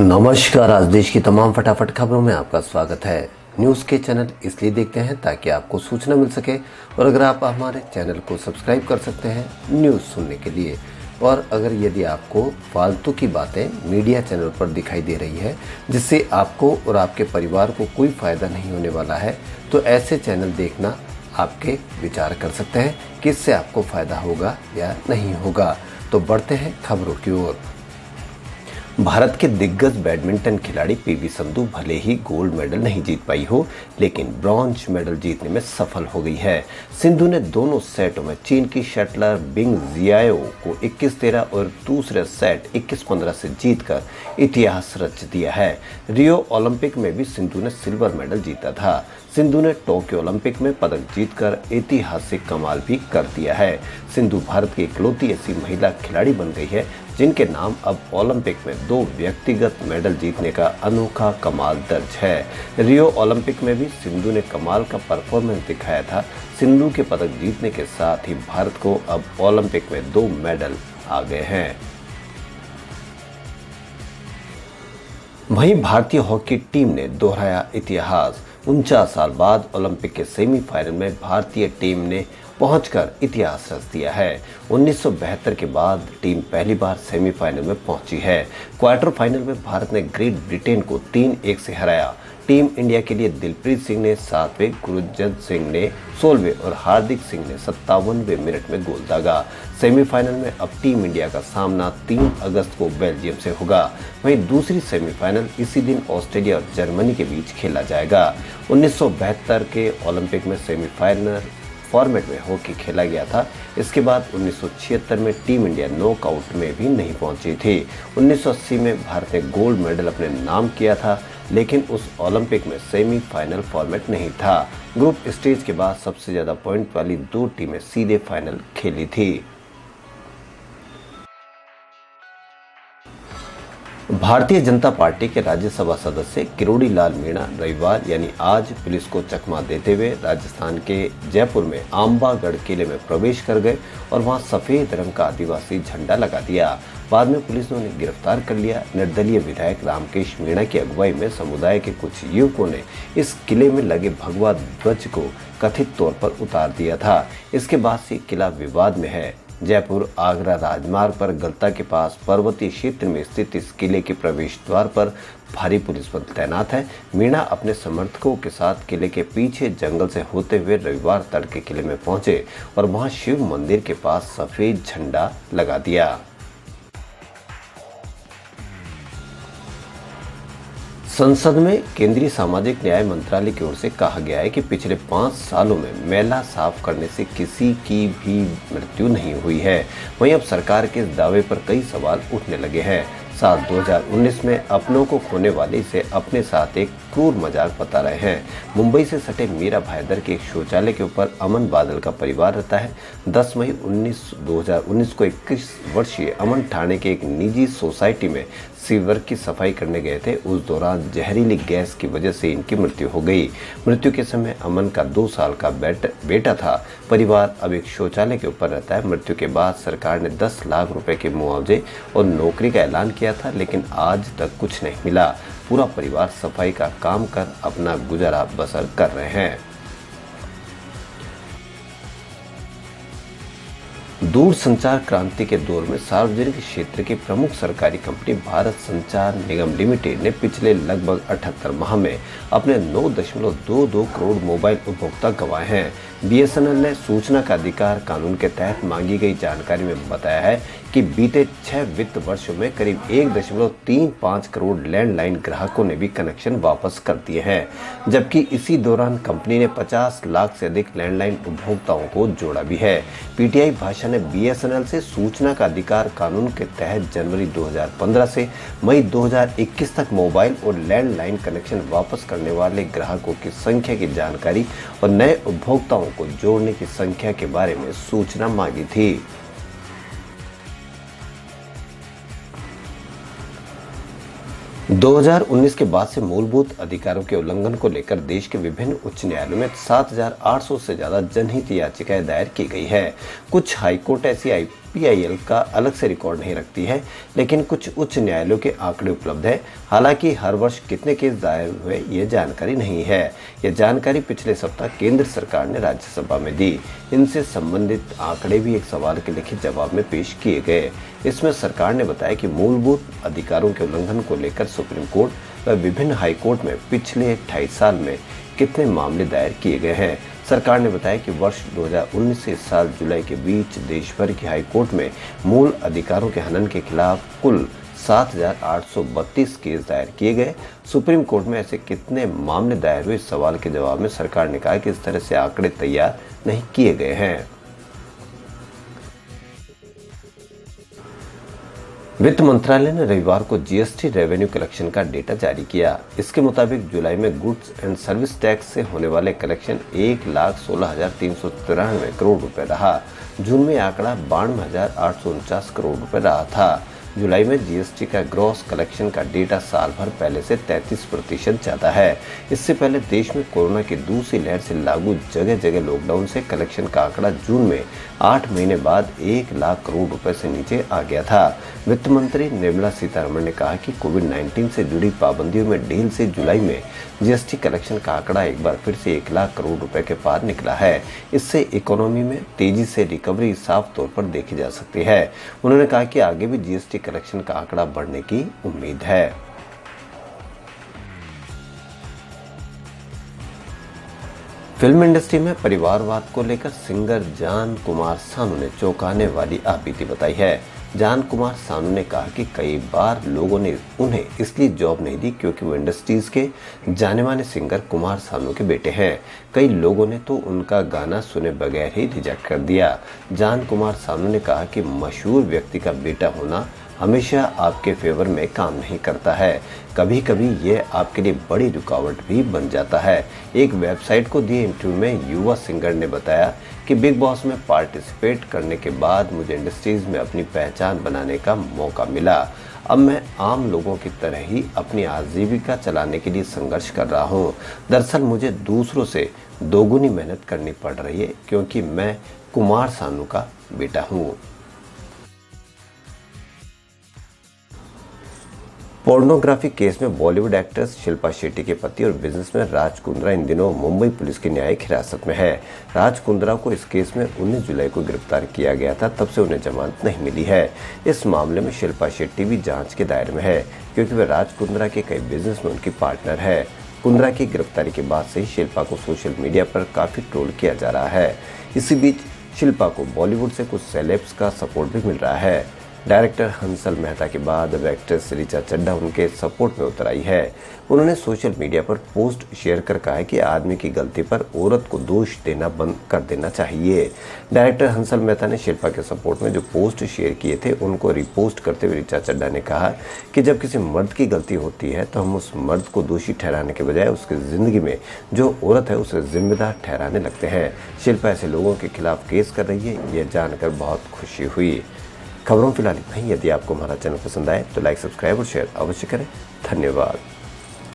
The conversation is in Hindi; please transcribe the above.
नमस्कार। आज देश की तमाम फटाफट खबरों में आपका स्वागत है। न्यूज़ के चैनल इसलिए देखते हैं ताकि आपको सूचना मिल सके, और अगर आप हमारे चैनल को सब्सक्राइब कर सकते हैं न्यूज़ सुनने के लिए। और अगर यदि आपको फालतू की बातें मीडिया चैनल पर दिखाई दे रही है जिससे आपको और आपके परिवार को कोई फ़ायदा नहीं होने वाला है, तो ऐसे चैनल देखना आपके विचार कर सकते हैं कि इससे आपको फ़ायदा होगा या नहीं होगा। तो बढ़ते हैं खबरों की ओर। भारत के दिग्गज बैडमिंटन खिलाड़ी पीवी संधू भले ही गोल्ड मेडल नहीं जीत पाई हो, लेकिन ब्रॉन्ज मेडल जीतने में सफल हो गई है। सिंधु ने दोनों सेटों में चीन की शटलर बिंग जियाओ को 21-13 और दूसरे सेट 21-15 से जीतकर इतिहास रच दिया है। रियो ओलंपिक में भी सिंधु ने सिल्वर मेडल जीता था। सिंधु ने टोक्यो ओलंपिक में पदक जीतकर ऐतिहासिक कमाल भी कर दिया है। सिंधु भारत की इकलौती ऐसी महिला खिलाड़ी बन गई है जिनके नाम अब ओलंपिक में 2 व्यक्तिगत मेडल जीतने का अनोखा कमाल दर्ज है। रियो ओलंपिक में भी सिंधु ने कमाल का परफॉर्मेंस दिखाया था। सिंधु के पदक जीतने के साथ ही भारत को अब ओलंपिक में 2 मेडल आ गए हैं। वहीं भारतीय हॉकी टीम ने दोहराया इतिहास। 49 साल बाद ओलंपिक के सेमीफाइनल में भारतीय टीम ने पहुंचकर इतिहास रच दिया है। 1972 के बाद टीम पहली बार सेमीफाइनल में पहुंची है। क्वार्टर फाइनल में भारत ने ग्रेट ब्रिटेन को 3-1 से हराया। टीम इंडिया के लिए दिलप्रीत सिंह ने 7वें, गुरजंत सिंह ने 16वें और हार्दिक सिंह ने 57वें मिनट में गोल दागा। सेमीफाइनल में अब टीम इंडिया का सामना 3 अगस्त को बेल्जियम से होगा। वहीं दूसरी सेमीफाइनल इसी दिन ऑस्ट्रेलिया और जर्मनी के बीच खेला जाएगा। 1972 के ओलंपिक में सेमीफाइनल फॉर्मेट में हॉकी खेला गया था। इसके बाद 1976 में टीम इंडिया नॉकआउट में भी नहीं पहुंची थी। 1980 में भारत ने गोल्ड मेडल अपने नाम किया था, लेकिन उस ओलंपिक में सेमीफाइनल फॉर्मेट नहीं था। ग्रुप स्टेज के बाद सबसे ज्यादा पॉइंट वाली 2 टीमें सीधे फाइनल खेली थी। भारतीय जनता पार्टी के राज्यसभा सदस्य किरोड़ी लाल मीणा रविवार यानी आज पुलिस को चकमा देते हुए राजस्थान के जयपुर में आंबागढ़ किले में प्रवेश कर गए और वहां सफेद रंग का आदिवासी झंडा लगा दिया। बाद में पुलिस ने उन्हें गिरफ्तार कर लिया। निर्दलीय विधायक रामकेश मीणा की अगुवाई में समुदाय के कुछ युवकों ने इस किले में लगे भगवा ध्वज को कथित तौर पर उतार दिया था। इसके बाद से किला विवाद में है। जयपुर आगरा राजमार्ग पर गलता के पास पर्वतीय क्षेत्र में स्थित इस किले के प्रवेश द्वार पर भारी पुलिस बल तैनात है। मीणा अपने समर्थकों के साथ किले के पीछे जंगल से होते हुए रविवार तड़के किले में पहुंचे और वहां शिव मंदिर के पास सफेद झंडा लगा दिया। संसद में केंद्रीय सामाजिक न्याय मंत्रालय की ओर से कहा गया है कि पिछले 5 सालों में मैला साफ करने से किसी की भी मृत्यु नहीं हुई है। वहीं अब सरकार के इस दावे पर कई सवाल उठने लगे हैं। साल 2019 में अपनों को खोने वाले इसे अपने साथ एक क्रूर मजाक बता रहे हैं। मुंबई से सटे मीरा भाईदर के एक शौचालय के ऊपर अमन बादल का परिवार रहता है। 10 मई 2019 को 21 वर्षीय अमन ठाणे के एक निजी सोसाइटी में सीवर की सफाई करने गए थे। उस दौरान जहरीली गैस की वजह से इनकी मृत्यु हो गई। मृत्यु के समय अमन का 2 साल का बेटा था। परिवार अब एक शौचालय के ऊपर रहता है। मृत्यु के बाद सरकार ने 10 लाख रुपए के मुआवजे और नौकरी का ऐलान किया था, लेकिन आज तक कुछ नहीं मिला। पूरा परिवार सफाई का काम कर अपना गुजारा बसर कर रहे हैं। दूरसंचार क्रांति के दौर में सार्वजनिक क्षेत्र की प्रमुख सरकारी कंपनी भारत संचार निगम लिमिटेड ने पिछले लगभग 78 माह में अपने 9.22 करोड़ मोबाइल उपभोक्ता गंवाए हैं। बीएसएनएल ने सूचना का अधिकार कानून के तहत मांगी गई जानकारी में बताया है कि बीते 6 वित्त वर्षों में करीब 1.35 करोड़ लैंडलाइन ग्राहकों ने भी कनेक्शन वापस कर दिए हैं, जबकि इसी दौरान कंपनी ने 50 लाख से अधिक लैंडलाइन उपभोक्ताओं को जोड़ा भी है। पीटीआई भाषा ने बीएसएनएल से सूचना का अधिकार कानून के तहत जनवरी 2015 से मई 2021 तक मोबाइल और लैंडलाइन कनेक्शन वापस करने वाले ग्राहकों की संख्या की जानकारी और नए उपभोक्ताओं को जोड़ने की संख्या के बारे में सूचना मांगी थी। 2019 के बाद से मूलभूत अधिकारों के उल्लंघन को लेकर देश के विभिन्न उच्च न्यायालयों में 7,800 से ज्यादा जनहित याचिकाएं दायर की गई है। कुछ हाईकोर्ट ऐसी PIL का अलग से रिकॉर्ड नहीं रखती है, लेकिन कुछ उच्च न्यायालयों के आंकड़े उपलब्ध है। हालांकि हर वर्ष कितने केस दायर हुए ये जानकारी नहीं है। यह जानकारी पिछले सप्ताह केंद्र सरकार ने राज्यसभा में दी। इनसे संबंधित आंकड़े भी एक सवाल के लिखित जवाब में पेश किए गए। इसमें सरकार ने बताया कि मूलभूत अधिकारों के उल्लंघन को लेकर सुप्रीम कोर्ट व विभिन्न हाई कोर्ट में पिछले 28 साल में कितने मामले दायर किए गए हैं। सरकार ने बताया कि वर्ष 2019 से इस साल जुलाई के बीच देश भर की हाई कोर्ट में मूल अधिकारों के हनन के खिलाफ कुल 7,832 केस दायर किए गए। सुप्रीम कोर्ट में ऐसे कितने मामले दायर हुए, इस सवाल के जवाब में सरकार ने कहा कि इस तरह से आंकड़े तैयार नहीं किए गए हैं। वित्त मंत्रालय ने रविवार को GST रेवेन्यू कलेक्शन का डेटा जारी किया। इसके मुताबिक जुलाई में गुड्स एंड सर्विस टैक्स से होने वाले कलेक्शन 1,16,393 करोड़ रुपए रहा। जून में आंकड़ा 92,849 करोड़ रुपए रहा था। जुलाई में GST का ग्रॉस कलेक्शन का डेटा साल भर पहले से 33% ज्यादा है। इससे पहले देश में कोरोना की दूसरी लहर से लागू जगह जगह लॉकडाउन से कलेक्शन का आंकड़ा जून में 8 महीने बाद 1 लाख करोड़ रुपए से नीचे आ गया था। वित्त मंत्री निर्मला सीतारमण ने कहा कि कोविड-19 से जुड़ी पाबंदियों में ढील से जुलाई में GST कलेक्शन का आंकड़ा एक बार फिर से 1 लाख करोड़ रुपए के पार निकला है। इससे इकोनॉमी में तेजी से रिकवरी साफ तौर पर देखी जा सकती है। उन्होंने कहा कि आगे भी GST कलेक्शन का आंकड़ा बढ़ने की उम्मीद है। फिल्म इंडस्ट्री में परिवारवाद को लेकर सिंगर जान कुमार सानू ने चौंकाने वाली आपबीती बताई है। जान कुमार सानू ने कहा कि कई बार लोगों ने उन्हें इसलिए जॉब नहीं दी क्योंकि वो इंडस्ट्रीज के जाने माने सिंगर कुमार सानू के बेटे हैं। कई लोगों ने तो उनका गाना सुने बगैर ही रिजेक्ट कर दिया। जान कुमार सानू ने कहा कि मशहूर व्यक्ति का बेटा होना हमेशा आपके फेवर में काम नहीं करता है। कभी कभी ये आपके लिए बड़ी रुकावट भी बन जाता है। एक वेबसाइट को दिए इंटरव्यू में युवा सिंगर ने बताया कि बिग बॉस में पार्टिसिपेट करने के बाद मुझे इंडस्ट्रीज में अपनी पहचान बनाने का मौका मिला। अब मैं आम लोगों की तरह ही अपनी आजीविका चलाने के लिए संघर्ष कर रहा हूँ। दरअसल मुझे दूसरों से दोगुनी मेहनत करनी पड़ रही है क्योंकि मैं कुमार सानू का बेटा हूँ। पोर्नोग्राफी केस में बॉलीवुड एक्ट्रेस शिल्पा शेट्टी के पति और बिजनेसमैन राज कुंद्रा इन दिनों मुंबई पुलिस की न्यायिक हिरासत में है। राज कुंद्रा को इस केस में 19 जुलाई को गिरफ्तार किया गया था, तब से उन्हें जमानत नहीं मिली है। इस मामले में शिल्पा शेट्टी भी जांच के दायरे में है क्योंकि वह राज कुंद्रा के कई बिजनेस में उनकी पार्टनर है। कुंद्रा की गिरफ्तारी के बाद से ही शिल्पा को सोशल मीडिया पर काफी ट्रोल किया जा रहा है। इसी बीच शिल्पा को बॉलीवुड से कुछ सेलेब्स का सपोर्ट भी मिल रहा है। डायरेक्टर हंसल मेहता के बाद अब एक्ट्रेस ऋचा चड्ढा उनके सपोर्ट में उतर आई है। उन्होंने सोशल मीडिया पर पोस्ट शेयर कर कहा है कि आदमी की गलती पर औरत को दोष देना बंद कर देना चाहिए। डायरेक्टर हंसल मेहता ने शिल्पा के सपोर्ट में जो पोस्ट शेयर किए थे उनको रिपोस्ट करते हुए ऋचा चड्ढा ने कहा कि जब किसी मर्द की गलती होती है तो हम उस मर्द को दोषी ठहराने के बजाय उसकी जिंदगी में जो औरत है उसे जिम्मेदार ठहराने लगते हैं। शिल्पा ऐसे लोगों के खिलाफ केस कर रही है, यह जानकर बहुत खुशी हुई। खबरों फिलहाल इतना ही। यदि आपको हमारा चैनल पसंद आए तो लाइक, सब्सक्राइब और शेयर अवश्य करें। धन्यवाद।